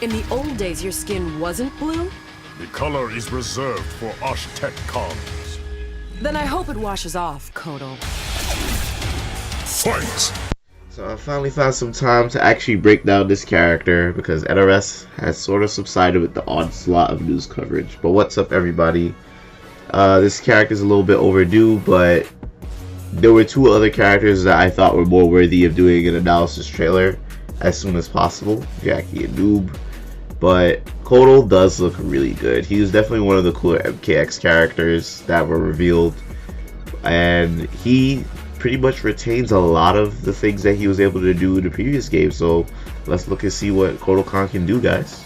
In the old days, your skin wasn't blue? The color is reserved for Kotal Khans. Then I hope it washes off, Kotal. Fight! So I finally found some time to actually break down this character because NRS has sort of subsided with the onslaught of news coverage. But what's up, everybody? This character is a little bit overdue, but there were two other characters that I thought were more worthy of doing an analysis trailer as soon as possible, Jackie and Noob. But Kotal does look really good. He was definitely one of the cooler MKX characters that were revealed, and he pretty much retains a lot of the things that he was able to do in the previous game. So let's look and see what Kotal Khan can do, guys.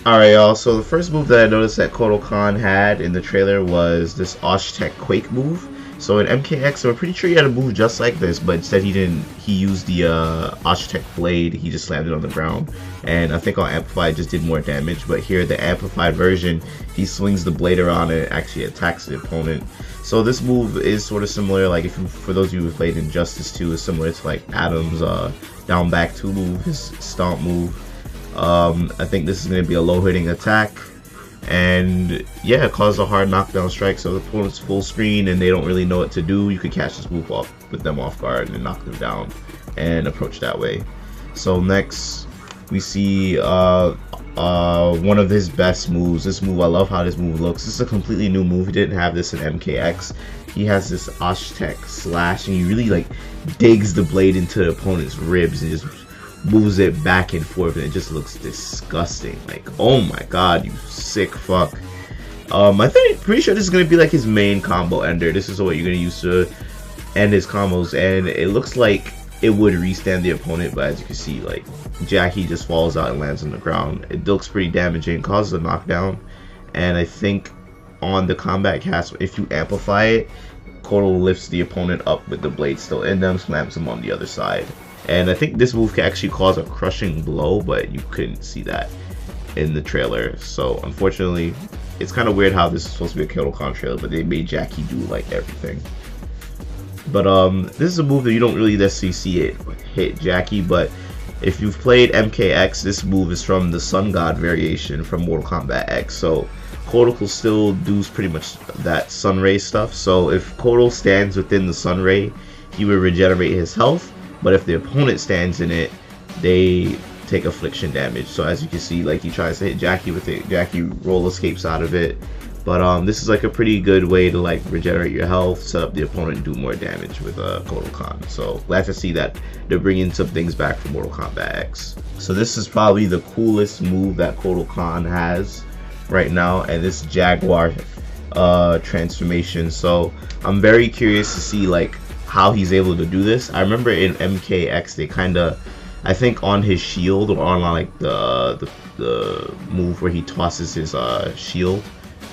Alright, y'all, so the first move that I noticed that Kotal Khan had in the trailer was this Osh-Tech Quake move. So in MKX, I'm pretty sure he had a move just like this, but instead he used the Osh-Tech Blade. He just slammed it on the ground, and I think on Amplified it just did more damage. But here, the Amplified version, he swings the blade around and it actually attacks the opponent. So this move is sort of similar, like for those of you who played Injustice 2, is similar to like Adam's down back 2 move, his stomp move. I think this is going to be a low hitting attack, and yeah, cause a hard knockdown strike. So the opponent's full screen and they don't really know what to do, you could catch this move off with them off guard and knock them down and approach that way. So next we see one of his best moves. This move, I love how this move looks. This is a completely new move. He didn't have this in MKX. He has this Osh-Tech slash, and he really like digs the blade into the opponent's ribs and just moves it back and forth, and it just looks disgusting. Like, oh my god, you sick fuck. I think pretty sure this is gonna be like his main combo ender. This is what you're gonna use to end his combos, and it looks like it would restand the opponent, but as you can see, like, Jackie just falls out and lands on the ground. It looks pretty damaging, causes a knockdown, and I think on the combat cast, if you amplify it, Kotal lifts the opponent up with the blade still in them, slams him on the other side. And I think this move can actually cause a crushing blow, but you couldn't see that in the trailer. So unfortunately, it's kind of weird how this is supposed to be a Kotal Khan trailer, but they made Jackie do like everything. But this is a move that you don't really necessarily see it hit Jackie, but if you've played MKX, this move is from the Sun God variation from Mortal Kombat X. So Kotal will still do pretty much that Sun Ray stuff. So if Kotal stands within the Sun Ray, he will regenerate his health. But if the opponent stands in it, they take affliction damage. So as you can see, like, he tries to hit Jackie with it. Jackie roll escapes out of it. But this is like a pretty good way to like regenerate your health, set up the opponent, and do more damage with Kotal Khan. So glad to see that they're bringing some things back from Mortal Kombat X. So this is probably the coolest move that Kotal Khan has right now, and this Jaguar transformation. So I'm very curious to see like how he's able to do this. I remember in MKX they kind of, I think on his shield, or on like the move where he tosses his shield,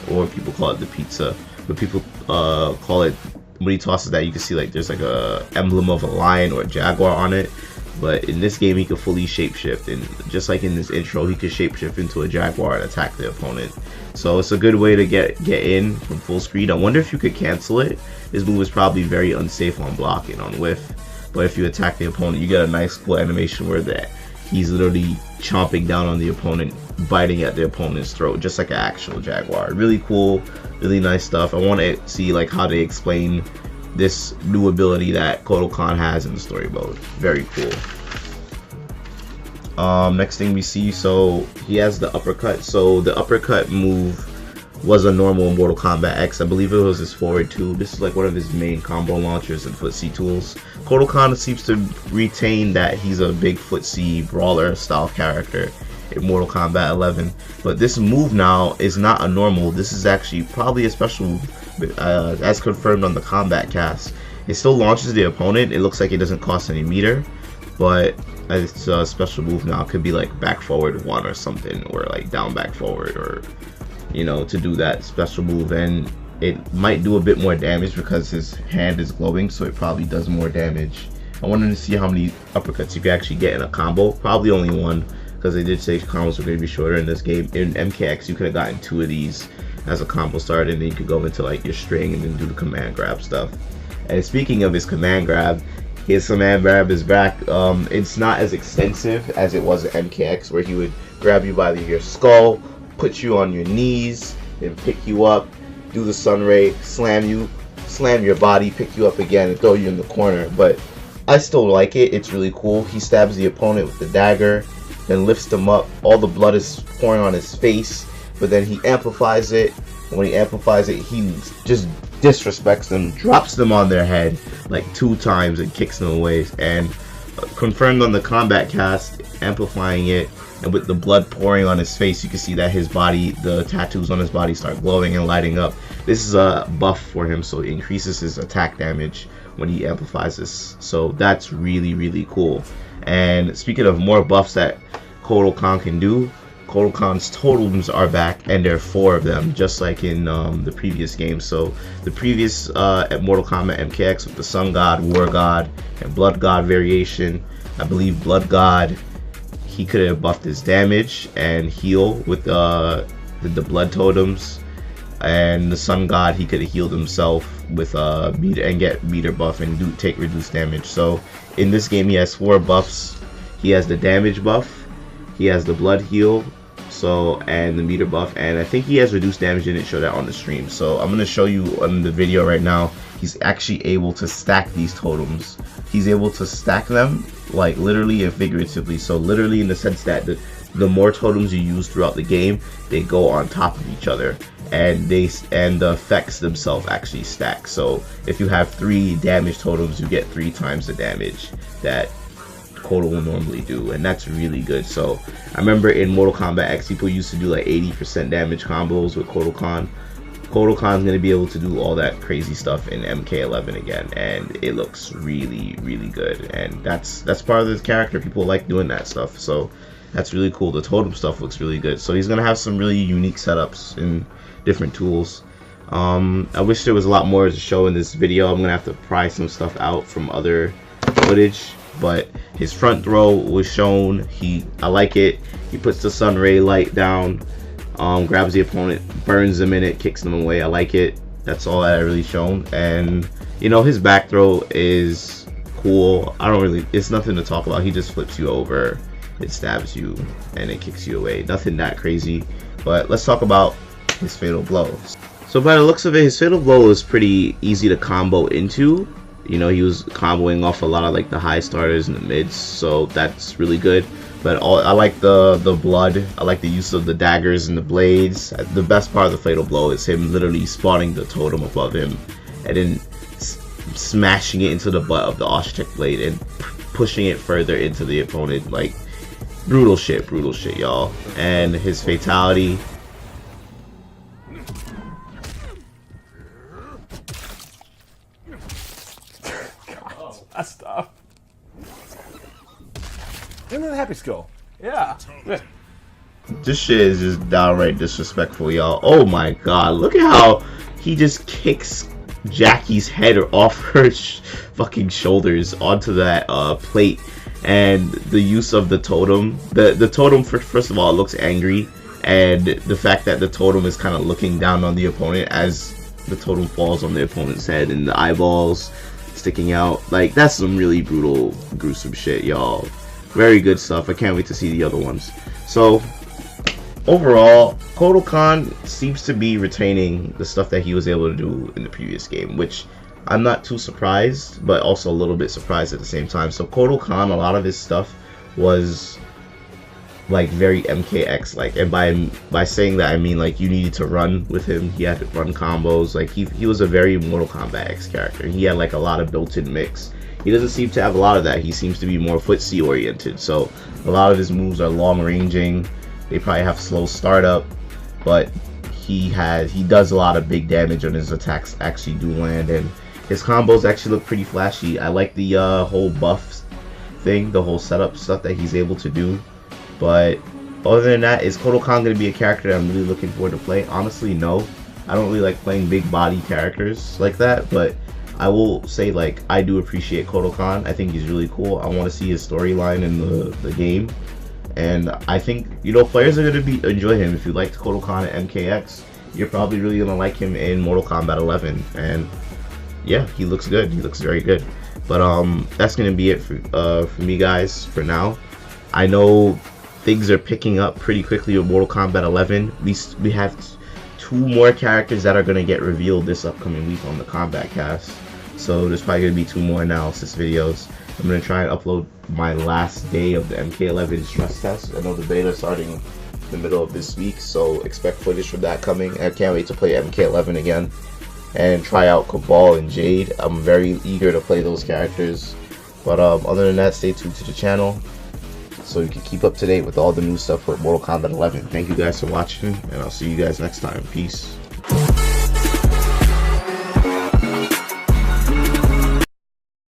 or people call it the pizza, but people call it, when he tosses that, you can see like there's like a emblem of a lion or a jaguar on it. But in this game he could fully shapeshift, and just like in this intro, he could shapeshift into a jaguar and attack the opponent. So it's a good way to get in from full screen. I wonder if you could cancel it. This move is probably very unsafe on block and on whiff, but if you attack the opponent, you get a nice cool animation where he's literally chomping down on the opponent, biting at the opponent's throat, just like an actual jaguar. Really cool, really nice stuff. I want to see like how they explain this new ability that Kotal Khan has in the story mode. Very cool. Next thing we see, so he has the uppercut. So the uppercut move was a normal in Mortal Kombat X. I believe it was his forward too. This is like one of his main combo launchers and footsie tools. Kotal Khan seems to retain that he's a big footsie brawler style character in Mortal Kombat 11. But this move now is not a normal. This is actually probably a special move, as confirmed on the combat cast. It still launches the opponent. It looks like it doesn't cost any meter, but it's a special move now. It could be like back forward 1 or something, or like down back forward, or you know, to do that special move. And it might do a bit more damage because his hand is glowing, so it probably does more damage. I wanted to see how many uppercuts you can actually get in a combo. Probably only 1, because they did say combos were going to be shorter in this game. In MKX, you could have gotten 2 of these as a combo start, and then you could go into like your string and then do the command grab stuff. And speaking of his command grab, Here's some man grab his back. It's not as extensive as it was at MKX, where he would grab you by your skull, put you on your knees, then pick you up, do the sun ray, slam your body, pick you up again, and throw you in the corner. But I still like it. It's really cool. He stabs the opponent with the dagger, then lifts them up. All the blood is pouring on his face, but then he amplifies it. When he amplifies it, he just disrespects them, drops them on their head like 2 times and kicks them away. And confirmed on the combat cast, amplifying it, and with the blood pouring on his face, you can see that his body, the tattoos on his body start glowing and lighting up. This is a buff for him, so it increases his attack damage when he amplifies this. So that's really, really cool. And speaking of more buffs that Kotal Khan can do, Kotal Khan's totems are back, and there are 4 of them, just like in the previous game. So the previous at Mortal Kombat MKX with the Sun God, War God, and Blood God variation, I believe Blood God, he could have buffed his damage and heal with the blood totems, and the Sun God, he could have healed himself with meter and get meter buff and take reduced damage. So in this game he has 4 buffs. He has the damage buff, he has the blood heal, and the meter buff, and I think he has reduced damage. Didn't show that on the stream, so I'm going to show you on the video right now. He's actually able to stack these totems. He's able to stack them, like literally and figuratively. So literally in the sense that the more totems you use throughout the game, they go on top of each other, and the effects themselves actually stack. So if you have 3 damage totems, you get 3 times the damage that Kotal will normally do, and that's really good. So I remember in Mortal Kombat X, people used to do like 80% damage combos with Kotal Khan. Kotal Khan's going to be able to do all that crazy stuff in MK11 again, and it looks really, really good. And that's part of this character. People like doing that stuff, so that's really cool. The totem stuff looks really good. So he's going to have some really unique setups and different tools. I wish there was a lot more to show in this video. I'm going to have to pry some stuff out from other footage. But his front throw was shown. I like it. He puts the sun ray light down, grabs the opponent, burns them in it, kicks them away. I like it. That's all that I really shown. And you know, his back throw is cool. It's nothing to talk about. He just flips you over, it stabs you, and it kicks you away. Nothing that crazy. But let's talk about his fatal blow. So by the looks of it, his fatal blow is pretty easy to combo into. You know, he was comboing off a lot of like the high starters and the mids, so that's really good. But I like the blood. I like the use of the daggers and the blades. The best part of the fatal blow is him literally spawning the totem above him and then smashing it into the butt of the Oshtek blade and pushing it further into the opponent. Like brutal shit, y'all. And his fatality. Stop. Isn't that a happy skull? Yeah. This shit is just downright disrespectful, y'all. Oh my god, look at how he just kicks Jackie's head off her fucking shoulders onto that plate. And the use of the totem, the totem first of all, it looks angry, and the fact that the totem is kind of looking down on the opponent as the totem falls on the opponent's head, and the eyeballs sticking out, like that's some really brutal, gruesome shit, y'all. Very good stuff. I can't wait to see the other ones. So overall, Kotal Khan seems to be retaining the stuff that he was able to do in the previous game, which I'm not too surprised, but also a little bit surprised at the same time. So Kotal Khan, a lot of his stuff was like very MKX like, and by saying that I mean like you needed to run with him. He had to run combos. Like he was a very Mortal Kombat X character. He had like a lot of built-in mix. He doesn't seem to have a lot of that. He seems to be more footsie oriented, so a lot of his moves are long ranging. They probably have slow startup, but he does a lot of big damage, and his attacks actually do land, and his combos actually look pretty flashy. I like the whole buff thing, the whole setup stuff that he's able to do. But other than that, is Kotal Khan going to be a character that I'm really looking forward to play? Honestly, no. I don't really like playing big body characters like that, but I will say, like, I do appreciate Kotal Khan. I think he's really cool. I want to see his storyline in the game. And I think, you know, players are going to enjoy him. If you liked Kotal Khan at MKX, you're probably really going to like him in Mortal Kombat 11. And yeah, he looks good. He looks very good. But that's gonna be it for me, guys, for now. I know things are picking up pretty quickly with Mortal Kombat 11. We have 2 more characters that are gonna get revealed this upcoming week on the Kombat Cast. So there's probably gonna be 2 more analysis videos. I'm gonna try and upload my last day of the MK11 stress test. I know the beta is starting in the middle of this week, so expect footage from that coming. I can't wait to play MK11 again and try out Cabal and Jade. I'm very eager to play those characters. But other than that, stay tuned to the channel so you can keep up to date with all the new stuff for Mortal Kombat 11. Thank you guys for watching, and I'll see you guys next time. Peace.